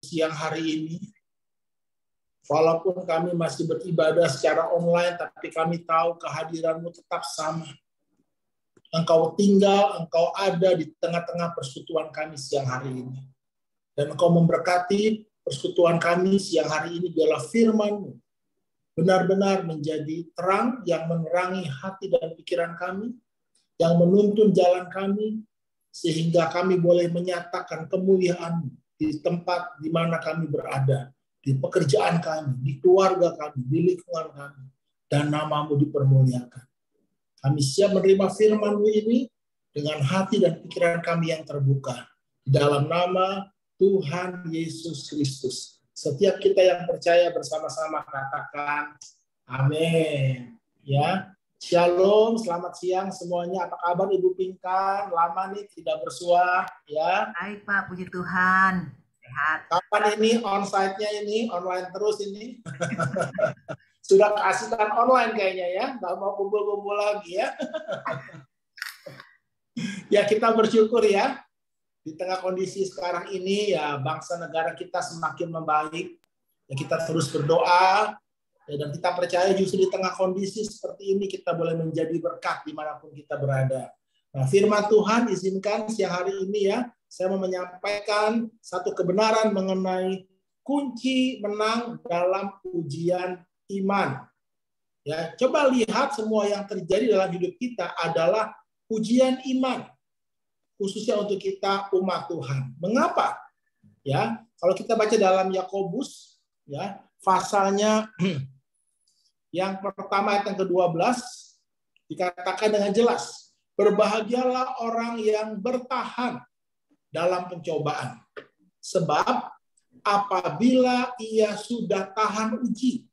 siang hari ini. Walaupun kami masih beribadah secara online, tapi kami tahu kehadiran-Mu tetap sama. Engkau tinggal, Engkau ada di tengah-tengah persekutuan kami siang hari ini. Dan Engkau memberkati persekutuan kami siang hari ini, biarlah firman-Mu benar-benar menjadi terang yang menerangi hati dan pikiran kami, yang menuntun jalan kami, sehingga kami boleh menyatakan kemuliaan-Mu di tempat di mana kami berada, di pekerjaan kami, di keluarga kami, di lingkungan kami, dan nama-Mu dipermuliakan. Kami siap menerima firman-Mu ini dengan hati dan pikiran kami yang terbuka. Di dalam nama Tuhan Yesus Kristus. Setiap kita yang percaya bersama-sama katakan amin. Ya, Shalom, selamat siang semuanya. Apa kabar Ibu Pinkan? Lama nih tidak bersua, ya. Baik Pak, puji Tuhan. Sehat. Kapan ini onsite-nya ini? Online terus ini? Sudah keasikan online kayaknya ya. Nggak mau kumpul-kumpul lagi ya. Ya kita bersyukur ya. Di tengah kondisi sekarang ini ya bangsa negara kita semakin membaik. Ya, kita terus berdoa. Ya, dan kita percaya justru di tengah kondisi seperti ini kita boleh menjadi berkat dimanapun kita berada. Nah, firman Tuhan izinkan siang hari ini ya, saya mau menyampaikan satu kebenaran mengenai kunci menang dalam ujian iman. Ya, coba lihat semua yang terjadi dalam hidup kita adalah ujian iman, khususnya untuk kita umat Tuhan. Mengapa? Ya, kalau kita baca dalam Yakobus, ya, pasalnya yang pertama ayat yang ke-12 dikatakan dengan jelas, berbahagialah orang yang bertahan dalam pencobaan. Sebab apabila ia sudah tahan uji,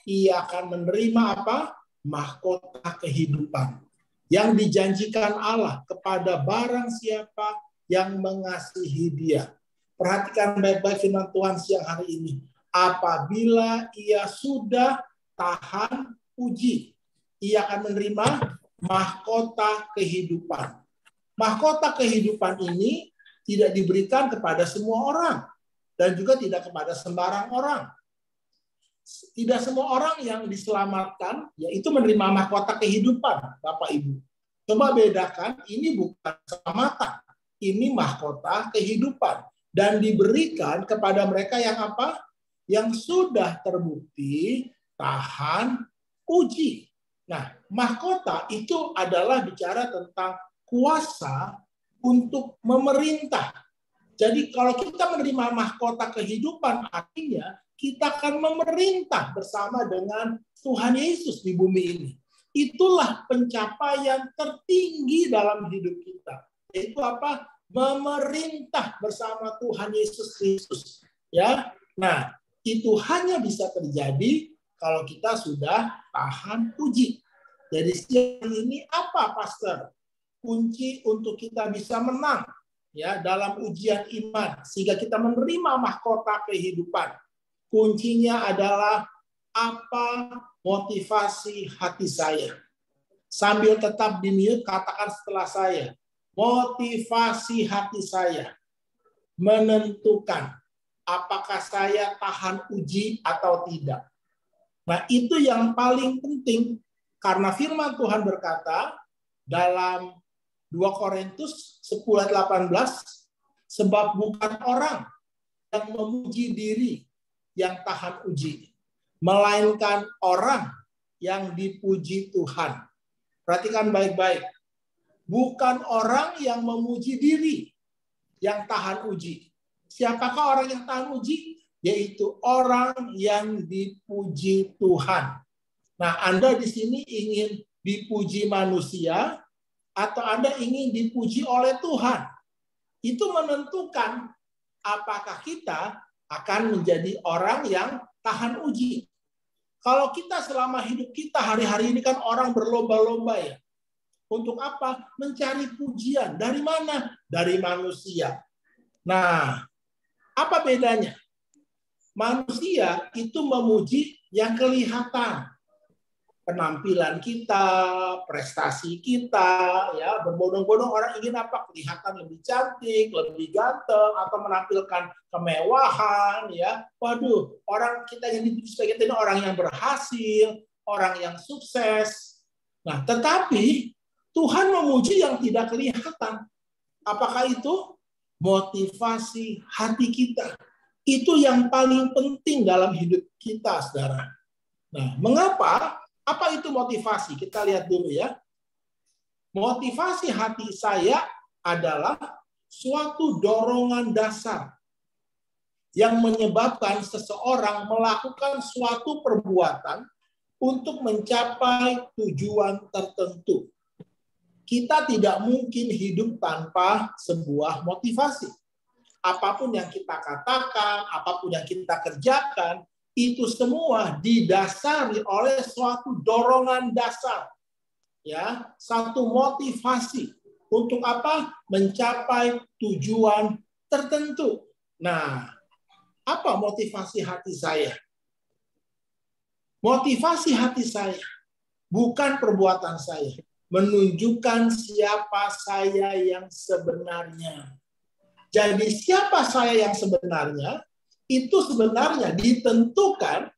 ia akan menerima apa? Mahkota kehidupan yang dijanjikan Allah kepada barang siapa yang mengasihi Dia. Perhatikan baik-baik firman Tuhan siang hari ini. Apabila ia sudah tahan uji, ia akan menerima mahkota kehidupan. Mahkota kehidupan ini tidak diberikan kepada semua orang dan juga tidak kepada sembarang orang. Tidak semua orang yang diselamatkan yaitu menerima mahkota kehidupan, Bapak Ibu. Coba bedakan, ini bukan keselamatan, ini mahkota kehidupan dan diberikan kepada mereka yang apa? Yang sudah terbukti tahan uji. Nah, mahkota itu adalah bicara tentang kuasa untuk memerintah. Jadi kalau kita menerima mahkota kehidupan, artinya kita akan memerintah bersama dengan Tuhan Yesus di bumi ini. Itulah pencapaian tertinggi dalam hidup kita. Yaitu apa? Memerintah bersama Tuhan Yesus Kristus. Ya, nah itu hanya bisa terjadi kalau kita sudah tahan uji. Jadi siang ini apa, Pastor? Kunci untuk kita bisa menang ya dalam ujian iman sehingga kita menerima mahkota kehidupan. Kuncinya adalah apa motivasi hati saya. Sambil tetap di-mute, katakan setelah saya. Motivasi hati saya menentukan apakah saya tahan uji atau tidak. Nah, itu yang paling penting karena firman Tuhan berkata dalam 2 Korintus 10 ayat 18, sebab bukan orang yang memuji diri yang tahan uji, melainkan orang yang dipuji Tuhan. Perhatikan baik-baik. Bukan orang yang memuji diri yang tahan uji. Siapakah orang yang tahan uji? Yaitu orang yang dipuji Tuhan. Nah, Anda di sini ingin dipuji manusia atau Anda ingin dipuji oleh Tuhan? Itu menentukan apakah kita akan menjadi orang yang tahan uji. Kalau kita selama hidup kita hari-hari ini kan orang berlomba-lomba ya. Untuk apa? Mencari pujian. Dari mana? Dari manusia. Nah, apa bedanya? Manusia itu memuji yang kelihatan. penampilan kita, prestasi kita, ya berbondong-bondong orang ingin apa? Kelihatan lebih cantik, lebih ganteng, atau menampilkan kemewahan, ya. Waduh, orang kita yang dipuji sebagai ini orang yang berhasil, orang yang sukses. Nah, tetapi Tuhan memuji yang tidak kelihatan. Apakah itu? Motivasi hati kita. Itu yang paling penting dalam hidup kita, saudara. Nah, mengapa? Apa itu motivasi? Kita lihat dulu ya. Motivasi hati saya adalah suatu dorongan dasar yang menyebabkan seseorang melakukan suatu perbuatan untuk mencapai tujuan tertentu. Kita tidak mungkin hidup tanpa sebuah motivasi. Apapun yang kita katakan, apapun yang kita kerjakan, itu semua didasari oleh suatu dorongan dasar, ya, satu motivasi untuk apa? Mencapai tujuan tertentu. Nah, apa motivasi hati saya? Motivasi hati saya bukan perbuatan saya, menunjukkan siapa saya yang sebenarnya. Jadi siapa saya yang sebenarnya? Itu sebenarnya ditentukan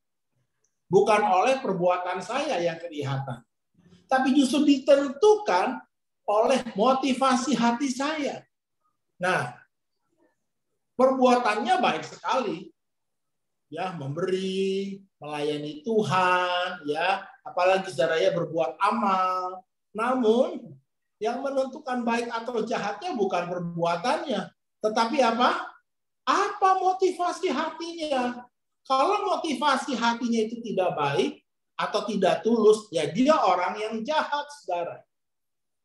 bukan oleh perbuatan saya yang kelihatan, tapi justru ditentukan oleh motivasi hati saya. Nah, perbuatannya baik sekali, ya, memberi, melayani Tuhan, ya, apalagi saudaranya berbuat amal. Namun yang menentukan baik atau jahatnya bukan perbuatannya, tetapi apa? Apa motivasi hatinya? Kalau motivasi hatinya itu tidak baik atau tidak tulus, ya dia orang yang jahat, saudara.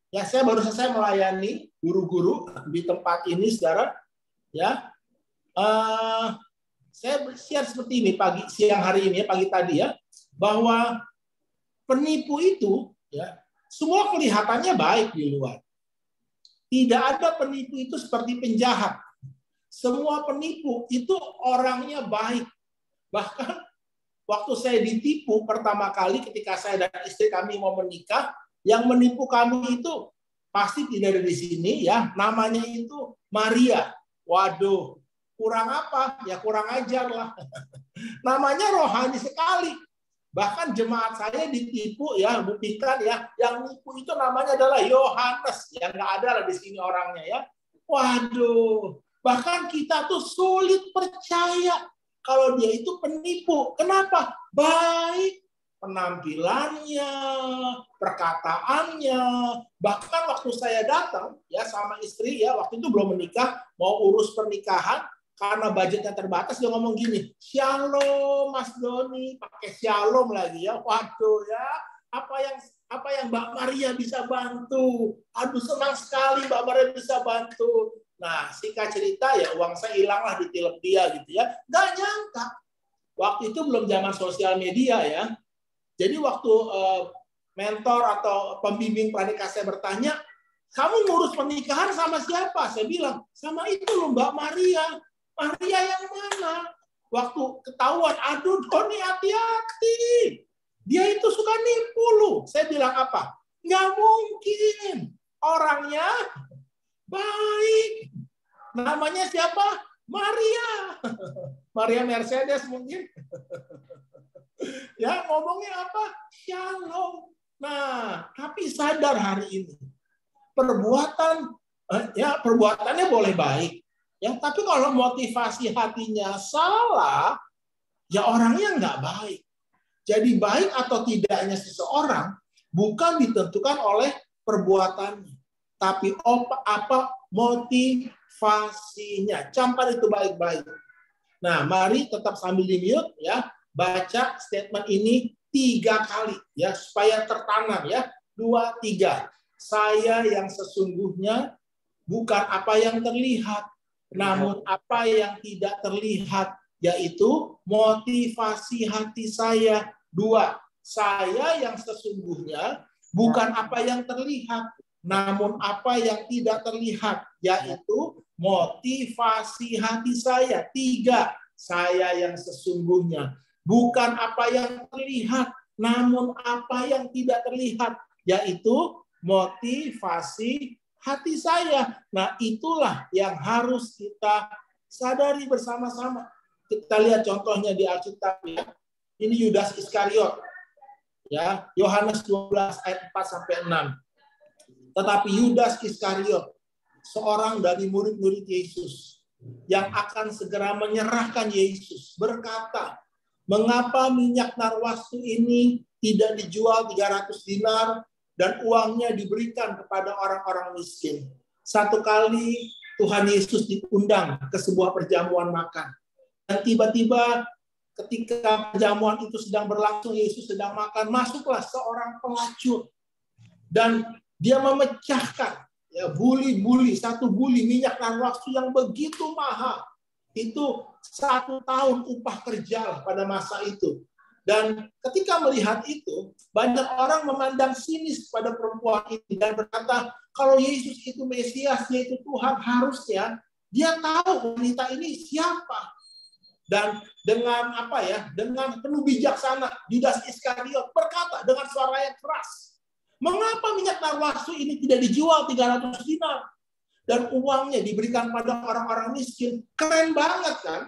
Ya, saya baru selesai melayani guru-guru di tempat ini, saudara. Ya, saya share seperti ini siang hari ini, pagi tadi ya, bahwa penipu itu, ya, semua kelihatannya baik di luar. Tidak ada penipu itu seperti penjahat. Semua penipu itu orangnya baik. Bahkan waktu saya ditipu pertama kali ketika saya dan istri kami mau menikah, yang menipu kami itu pasti tidak ada di sini, ya. Namanya itu Maria. Waduh, kurang apa? Ya kurang ajar lah. Namanya rohani sekali. Bahkan jemaat saya ditipu, ya, buktikan ya, yang nipu itu namanya adalah Yohanes. Yang nggak ada lah di sini orangnya, ya. Waduh. Bahkan kita tuh sulit percaya kalau dia itu penipu. Kenapa? Baik penampilannya, perkataannya. Bahkan waktu saya datang ya sama istri, ya, waktu itu belum menikah, mau urus pernikahan karena budgetnya terbatas, dia ngomong gini, "Shalom Mas Doni," pakai shalom lagi, ya. Waduh, ya. Apa yang Mbak Maria bisa bantu? Aduh, senang sekali Mbak Maria bisa bantu. Nah, singkat cerita ya uang saya hilang lah ditilep dia gitu, ya. Nggak nyangka. Waktu itu belum zaman sosial media, ya. Jadi waktu mentor atau pembimbing pranikah saya bertanya, "Kamu ngurus pernikahan sama siapa?" Saya bilang, "Sama itu loh Mbak Maria." "Maria yang mana?" Waktu ketahuan, "Aduh Doni, hati-hati. Dia itu suka nipu lu." Saya bilang apa? "Nggak mungkin. Orangnya baik. Namanya siapa? Maria." Maria Mercedes mungkin. Ya, ngomongnya apa? Shalom. Nah, tapi sadar hari ini. Perbuatannya boleh baik. Ya, tapi kalau motivasi hatinya salah, ya orangnya nggak baik. Jadi baik atau tidaknya seseorang bukan ditentukan oleh perbuatannya, tapi apa motivasinya. Camkan itu baik-baik. Nah, mari tetap sambil di-mute, ya, baca statement ini 3 kali, ya, supaya tertanam, ya. 2, 3. Saya yang sesungguhnya bukan apa yang terlihat, namun apa yang tidak terlihat, yaitu motivasi hati saya. 2. Saya yang sesungguhnya bukan apa yang terlihat, namun apa yang tidak terlihat, yaitu motivasi hati saya. 3. Saya yang sesungguhnya bukan apa yang terlihat, namun apa yang tidak terlihat, yaitu motivasi hati saya. Nah, itulah yang harus kita sadari bersama-sama. Kita lihat contohnya di Alkitab ya. Ini Yudas Iskariot. Ya, Yohanes 12 ayat 4 sampai 6. Tetapi Yudas Iskariot, seorang dari murid-murid Yesus yang akan segera menyerahkan Yesus, berkata, "Mengapa minyak narwastu ini tidak dijual 300 dinar dan uangnya diberikan kepada orang-orang miskin?" Satu kali Tuhan Yesus diundang ke sebuah perjamuan makan. Dan tiba-tiba ketika perjamuan itu sedang berlangsung, Yesus sedang makan, masuklah seorang pelacur. Dan dia memecahkan satu buli minyak narwastu yang begitu mahal. Itu 1 tahun upah kerja pada masa itu. Dan ketika melihat itu, banyak orang memandang sinis pada perempuan ini dan berkata, kalau Yesus itu Mesias, yaitu Tuhan, harusnya dia tahu wanita ini siapa. Dan dengan dengan penuh bijaksana, Yudas Iskariot berkata dengan suara yang keras, "Mengapa minyak narwastu ini tidak dijual 300 dinar dan uangnya diberikan pada orang-orang miskin?" Keren banget kan?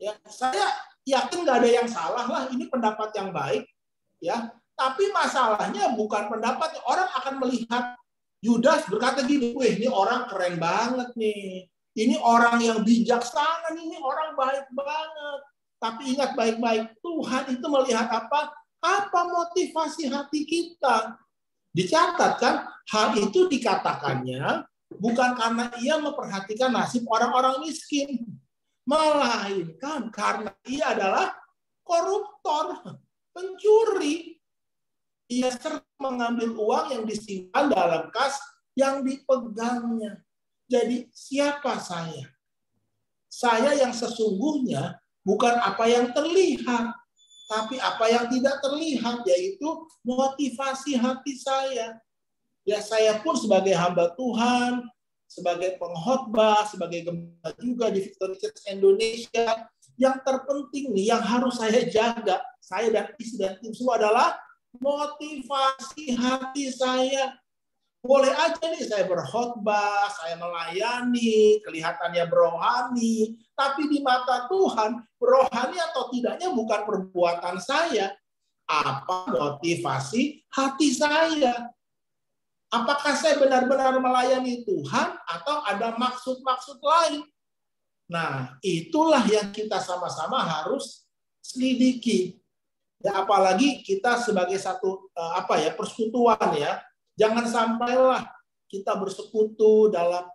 Ya, saya yakin nggak ada yang salah lah, ini pendapat yang baik, ya. Tapi masalahnya bukan pendapat, orang akan melihat Yudas berkata gini, "Wih, ini orang keren banget nih. Ini orang yang bijaksana, ini orang baik banget." Tapi ingat baik-baik, Tuhan itu melihat apa? Apa motivasi hati kita? Dicatat kan, hal itu dikatakannya bukan karena ia memperhatikan nasib orang-orang miskin, melainkan karena ia adalah koruptor, pencuri. Ia sering mengambil uang yang disimpan dalam kas yang dipegangnya. Jadi siapa saya? Saya yang sesungguhnya bukan apa yang terlihat, tapi apa yang tidak terlihat, yaitu motivasi hati saya. Ya, saya pun sebagai hamba Tuhan, sebagai pengkhotbah, sebagai gembala juga di Victory Church Indonesia, yang terpenting nih, yang harus saya jaga, saya dan istri dan tim semua adalah motivasi hati saya. Boleh aja nih saya berkhotbah, saya melayani, kelihatannya berohani, tapi di mata Tuhan, berohani atau tidaknya bukan perbuatan saya. Apa motivasi hati saya? Apakah saya benar-benar melayani Tuhan atau ada maksud-maksud lain? Nah, itulah yang kita sama-sama harus selidiki. Ya, apalagi kita sebagai satu persekutuan ya. Jangan sampailah kita bersekutu dalam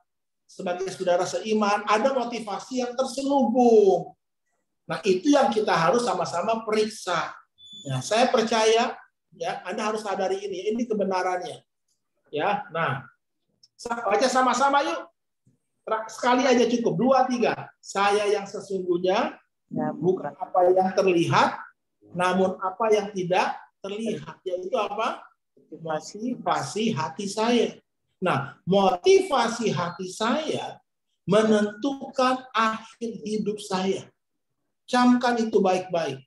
sebagai saudara seiman ada motivasi yang terselubung. Nah, itu yang kita harus sama-sama periksa. Ya, saya percaya ya, Anda harus sadari ini kebenarannya. Ya, nah, baca sama-sama yuk. Sekali aja cukup, 2, 3. Saya yang sesungguhnya bukan apa yang terlihat, namun apa yang tidak terlihat, yaitu apa? Motivasi hati saya. Nah, motivasi hati saya menentukan akhir hidup saya. Camkan itu baik-baik.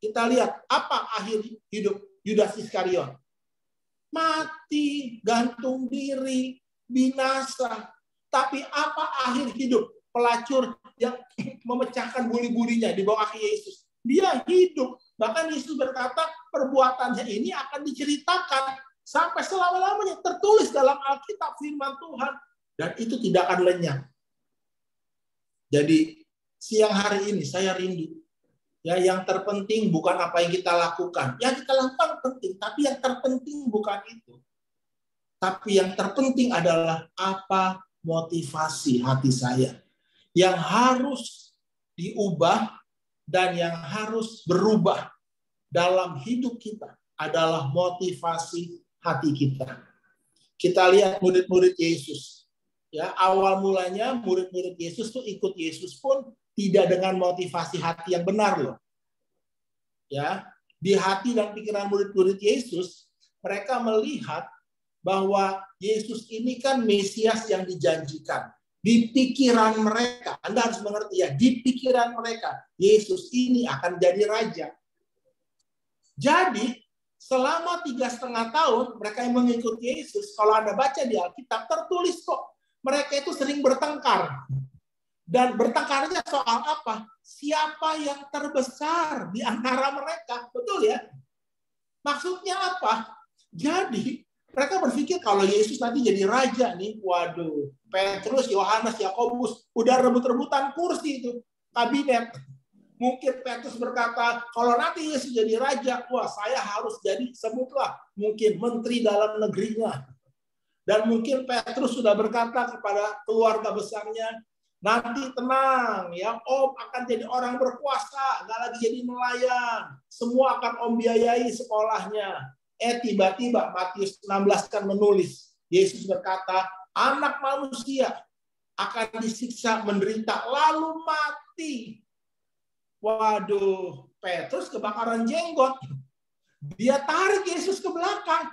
Kita lihat apa akhir hidup Yudas Iskariot. Mati, gantung diri, binasa. Tapi apa akhir hidup pelacur yang memecahkan buli-bulinya di bawah kaki Yesus? Dia hidup. Bahkan Yesus berkata, perbuatannya ini akan diceritakan sampai selama-lamanya, tertulis dalam Alkitab firman Tuhan. Dan itu tidak akan lenyap. Jadi siang hari ini saya rindu. Ya, yang terpenting bukan apa yang kita lakukan. Yang kita lakukan penting, tapi yang terpenting bukan itu. Tapi yang terpenting adalah apa motivasi hati saya. Yang harus diubah dan yang harus berubah dalam hidup kita adalah motivasi hati kita. Kita lihat murid-murid Yesus. Ya, awal mulanya murid-murid Yesus tuh ikut Yesus pun tidak dengan motivasi hati yang benar loh. Ya, di hati dan pikiran murid-murid Yesus, mereka melihat bahwa Yesus ini kan Mesias yang dijanjikan. Di pikiran mereka, Anda harus mengerti ya, di pikiran mereka, Yesus ini akan jadi raja. Jadi selama 3,5 tahun mereka yang mengikuti Yesus, kalau Anda baca di Alkitab tertulis kok, mereka itu sering bertengkar. Dan bertengkarnya soal apa? Siapa yang terbesar di antara mereka? Betul ya? Maksudnya apa? Jadi mereka berpikir kalau Yesus nanti jadi raja nih, waduh, Petrus, Yohanes, Yakobus udah rebut-rebutan kursi itu, kabinet. Mungkin Petrus berkata, kalau nanti Yesus jadi raja, wah saya harus jadi, sebutlah, mungkin menteri dalam negerinya. Dan mungkin Petrus sudah berkata kepada keluarga besarnya, nanti tenang ya, Om akan jadi orang berkuasa, nggak lagi jadi nelayan. Semua akan Om biayai sekolahnya. Tiba-tiba Matius 16 kan menulis, Yesus berkata, anak manusia akan disiksa, menderita, lalu mati. Waduh, Petrus kebakaran jenggot. Dia tarik Yesus ke belakang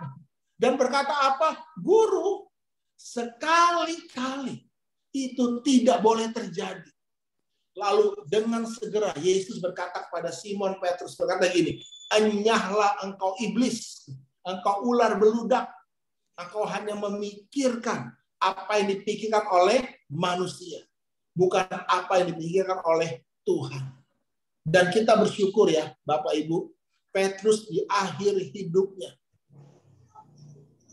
dan berkata apa? Guru, sekali-kali itu tidak boleh terjadi. Lalu dengan segera Yesus berkata kepada Simon Petrus, berkata gini, enyahlah engkau iblis, engkau ular beludak, engkau hanya memikirkan apa yang dipikirkan oleh manusia, bukan apa yang dipikirkan oleh Tuhan. Dan kita bersyukur ya Bapak Ibu, Petrus di akhir hidupnya,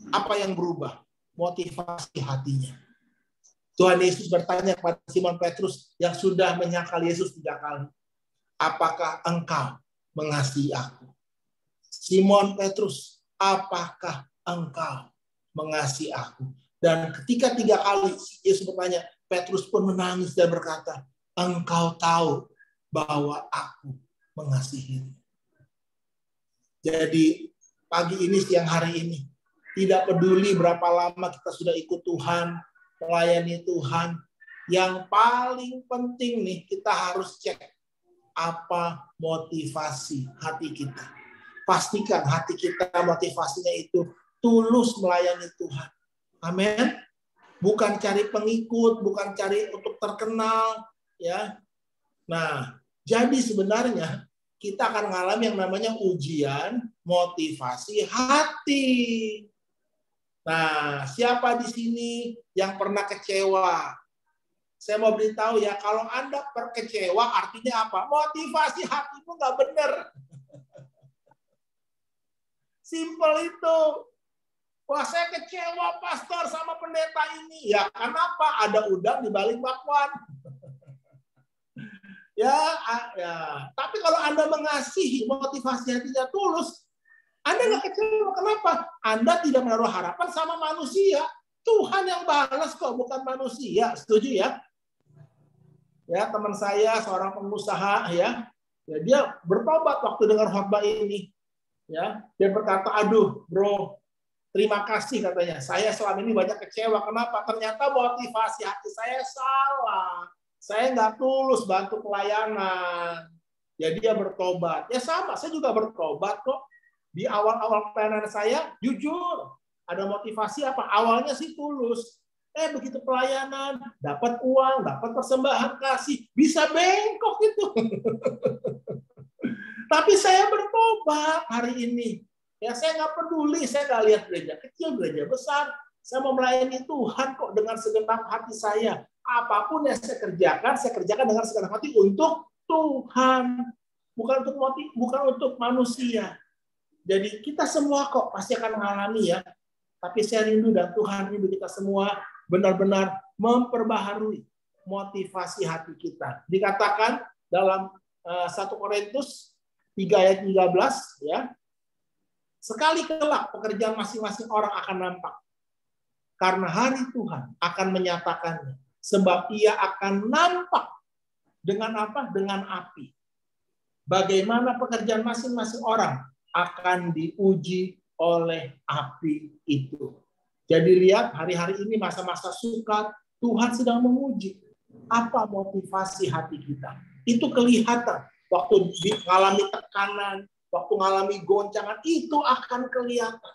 apa yang berubah? Motivasi hatinya. Tuhan Yesus bertanya kepada Simon Petrus yang sudah menyangkal Yesus 3 kali. Apakah engkau mengasihi aku? Simon Petrus, apakah engkau mengasihi aku? Dan ketika 3 kali Yesus bertanya, Petrus pun menangis dan berkata, engkau tahu bahwa aku mengasihimu. Jadi pagi ini, siang hari ini, tidak peduli berapa lama kita sudah ikut Tuhan, melayani Tuhan, yang paling penting nih kita harus cek apa motivasi hati kita. Pastikan hati kita motivasinya itu tulus melayani Tuhan. Amin. Bukan cari pengikut, bukan cari untuk terkenal, ya. Nah, jadi sebenarnya kita akan mengalami yang namanya ujian motivasi hati. Nah, siapa di sini yang pernah kecewa? Saya mau beritahu ya, kalau Anda kecewa artinya apa? Motivasi hatimu nggak benar. Simpel itu. Wah, saya kecewa pastor sama pendeta ini. Ya, kenapa? Ada udang di balik bakwan. Ya. Tapi kalau Anda mengasihi, motivasi hatinya tulus, Anda nggak kecewa. Kenapa? Anda tidak menaruh harapan sama manusia. Tuhan yang balas kok, bukan manusia. Setuju ya? Ya, teman saya seorang pengusaha ya dia bertobat waktu dengar khotbah ini. Ya, dia berkata, aduh, bro, terima kasih katanya. Saya selama ini banyak kecewa. Kenapa? Ternyata motivasi hati saya salah. Saya nggak tulus bantu pelayanan. Ya dia bertobat. Ya sama, saya juga bertobat kok. Di awal-awal pelayanan saya, jujur, ada motivasi apa? Awalnya sih tulus. Begitu pelayanan, dapat uang, dapat persembahan kasih, bisa bengkok gitu. Tapi saya bertobat hari ini. Ya saya nggak peduli, saya nggak lihat gereja kecil, gereja besar. Saya mau melayani Tuhan kok dengan segenap hati saya. Apapun yang saya kerjakan dengan segenap hati untuk Tuhan, bukan untuk manusia. Jadi kita semua kok pasti akan mengalami ya. Tapi saya rindu dan Tuhan rindu kita semua benar-benar memperbaharui motivasi hati kita. Dikatakan dalam 1 Korintus 3 ayat 13 ya. Sekali kelak pekerjaan masing-masing orang akan nampak. Karena hari Tuhan akan menyatakannya. Sebab ia akan nampak dengan apa? Dengan api. Bagaimana pekerjaan masing-masing orang akan diuji oleh api itu. Jadi lihat hari-hari ini masa-masa sukar, Tuhan sedang menguji apa motivasi hati kita. Itu kelihatan waktu mengalami tekanan, waktu mengalami goncangan, itu akan kelihatan.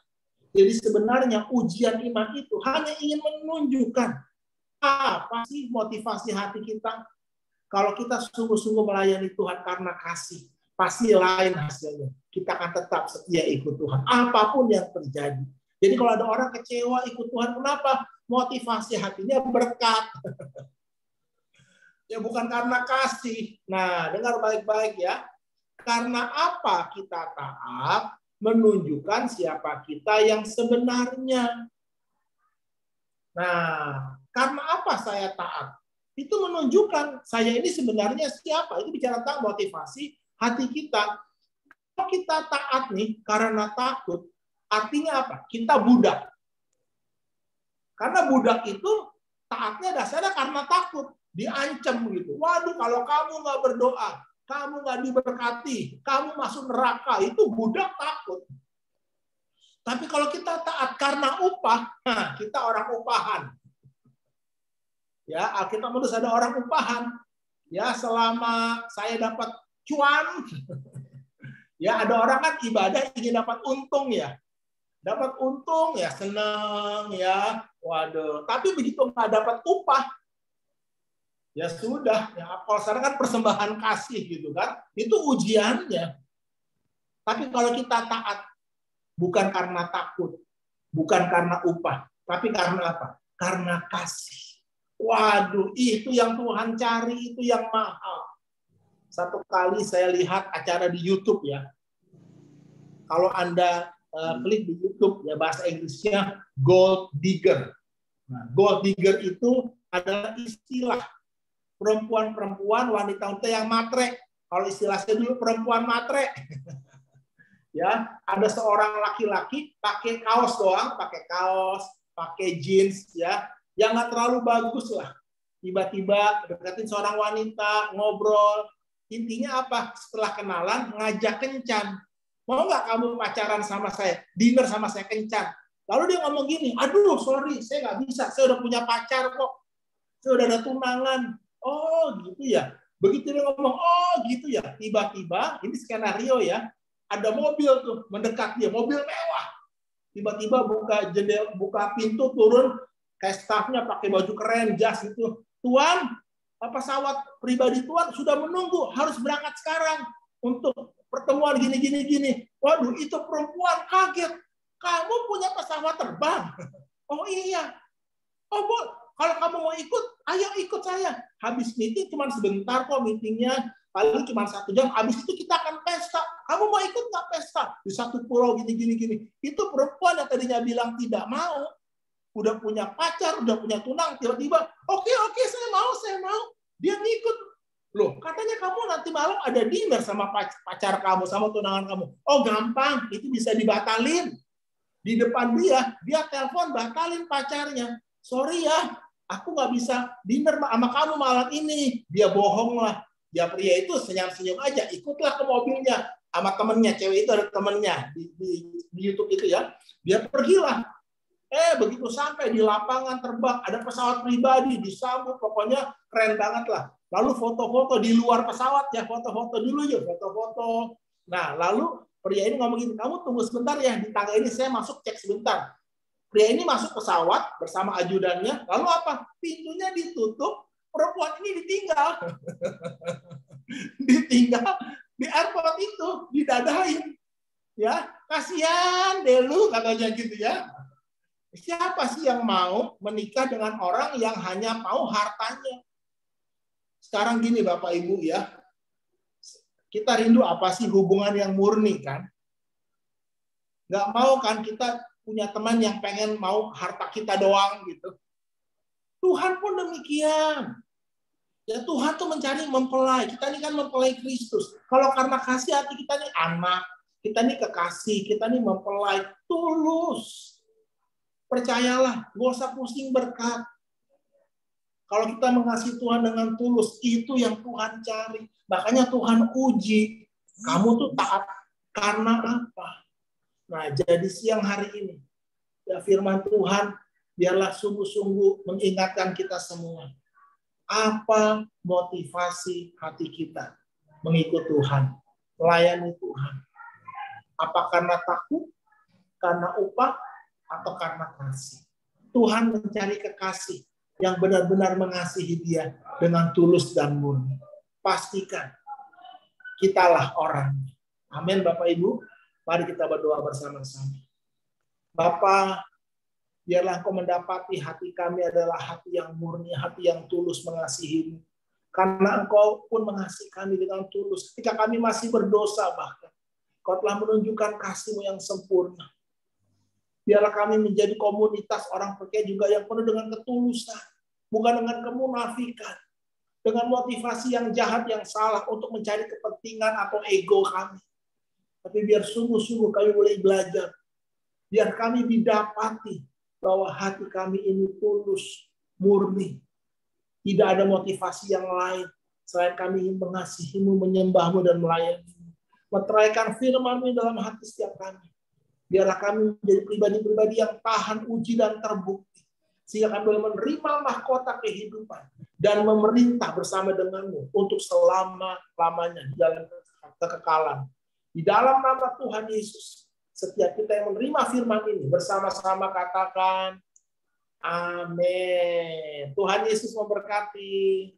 Jadi sebenarnya ujian iman itu hanya ingin menunjukkan apa sih motivasi hati kita. Kalau kita sungguh-sungguh melayani Tuhan karena kasih, pasti lain hasilnya. Kita akan tetap setia ikut Tuhan, apapun yang terjadi. Jadi kalau ada orang kecewa ikut Tuhan, kenapa? Motivasi hatinya berkat. Ya bukan karena kasih. Nah, dengar baik-baik ya. Karena apa kita taat? Menunjukkan siapa kita yang sebenarnya. Nah, karena apa saya taat? Itu menunjukkan saya ini sebenarnya siapa. Itu bicara tentang motivasi hati kita. Kalau kita taat nih karena takut, artinya apa? Kita budak. Karena budak itu taatnya dasarnya karena takut. Diancam gitu. Waduh, kalau kamu nggak berdoa, kamu nggak diberkati, kamu masuk neraka, itu budak takut. Tapi kalau kita taat karena upah, nah kita orang upahan. Ya, Alkitab menulis ada orang upahan. Ya, selama saya dapat cuan, ya ada orang kan ibadah ingin dapat untung ya. Dapat untung ya senang ya. Waduh, tapi begitu nggak dapat upah, ya sudah, ya kalau sekarang kan persembahan kasih gitu kan, itu ujiannya. Tapi kalau kita taat, bukan karena takut, bukan karena upah, tapi karena apa? Karena kasih. Waduh, itu yang Tuhan cari, itu yang mahal. Satu kali saya lihat acara di YouTube ya. Kalau Anda klik di YouTube, ya bahasa Inggrisnya gold digger. Nah, gold digger itu adalah istilah perempuan-perempuan, wanita-wanita yang matre. Kalau istilah saya dulu perempuan matre. Ya, ada seorang laki-laki pakai kaos doang, pakai jeans ya, yang nggak terlalu bagus lah. Tiba-tiba deketin seorang wanita, ngobrol. Intinya apa? Setelah kenalan, ngajak kencan. Mau nggak kamu pacaran sama saya? Dinner sama saya kencan. Lalu dia ngomong gini, aduh sorry, saya nggak bisa. Saya udah punya pacar kok. Saya udah ada tunangan. Oh gitu ya. Begitu dia ngomong, oh gitu ya. Tiba-tiba, ini skenario ya, ada mobil tuh mendekat dia, mobil mewah. Tiba-tiba buka pintu, turun, kayak stafnya pakai baju keren, jas itu. Tuan, pesawat pribadi Tuan sudah menunggu, harus berangkat sekarang untuk pertemuan gini. Waduh, itu perempuan kaget. Kamu punya pesawat terbang? Oh iya. Oh, Bu, kalau kamu mau ikut, ayo ikut saya. Habis meeting cuma sebentar kok meetingnya, paling cuma 1 jam. Habis itu kita akan pesta. Kamu mau ikut nggak pesta? Di satu pulau gini. Itu perempuan yang tadinya bilang tidak mau, udah punya pacar, udah punya tunang, tiba-tiba, oke, saya mau. Dia ngikut. Loh, katanya kamu nanti malam ada dinner sama pacar kamu, sama tunangan kamu. Oh, gampang, itu bisa dibatalin. Di depan dia telepon batalin pacarnya. Sorry ya, aku nggak bisa dinner sama kamu malam ini. Dia bohong lah. Dia pria itu senyum-senyum aja, ikutlah ke mobilnya sama temennya. Cewek itu ada temennya di YouTube itu ya. Dia pergilah. Begitu sampai di lapangan terbang, ada pesawat pribadi, disambut, pokoknya keren banget lah. Lalu foto-foto di luar pesawat ya, foto-foto dulu ya, foto-foto. Nah, lalu pria ini ngomong gini, kamu tunggu sebentar ya, di tangga ini saya masuk cek sebentar. Pria ini masuk pesawat bersama ajudannya, lalu apa? Pintunya ditutup, perempuan ini ditinggal. Ditinggal di airport itu, didadahin. Ya, kasihan deh lu, katanya gitu ya. Siapa sih yang mau menikah dengan orang yang hanya mau hartanya? Sekarang gini Bapak Ibu ya, kita rindu apa sih hubungan yang murni kan? Nggak mau kan kita punya teman yang pengen mau harta kita doang gitu. Tuhan pun demikian. Ya Tuhan tuh mencari mempelai. Kita ini kan mempelai Kristus. Kalau karena kasih hati kita ini anak, kita ini kekasih, kita ini mempelai tulus. Percayalah, gak usah pusing berkat. Kalau kita mengasihi Tuhan dengan tulus, itu yang Tuhan cari. Makanya Tuhan uji. Kamu tuh taat karena apa? Nah, jadi siang hari ini, ya firman Tuhan, biarlah sungguh-sungguh mengingatkan kita semua. Apa motivasi hati kita mengikut Tuhan, melayani Tuhan? Apa karena takut, karena upah, atau karena kasih? Tuhan mencari kekasih yang benar-benar mengasihi dia dengan tulus dan murni. Pastikan kitalah orangnya. Amin Bapak Ibu. Mari kita berdoa bersama-sama. Bapa, biarlah Engkau mendapati hati kami adalah hati yang murni, hati yang tulus mengasihi-Mu. Karena Engkau pun mengasihi kami dengan tulus. Ketika kami masih berdosa bahkan, Engkau telah menunjukkan kasih-Mu yang sempurna. Biarlah kami menjadi komunitas orang percaya juga yang penuh dengan ketulusan. Bukan dengan kemunafikan. Dengan motivasi yang jahat, yang salah untuk mencari kepentingan atau ego kami. Tapi biar sungguh-sungguh kami boleh belajar. Biar kami didapati bahwa hati kami ini tulus, murni. Tidak ada motivasi yang lain selain kami mengasihi-Mu, menyembah-Mu, dan melayani-Mu. Meteraikan firman-Mu dalam hati setiap kami. Biarlah kami menjadi pribadi-pribadi yang tahan uji dan terbukti. Sehingga kami boleh menerima mahkota kehidupan dan memerintah bersama dengan-Mu untuk selama-lamanya di dalam kekekalan. Di dalam nama Tuhan Yesus, setiap kita yang menerima firman ini bersama-sama katakan amin. Tuhan Yesus memberkati.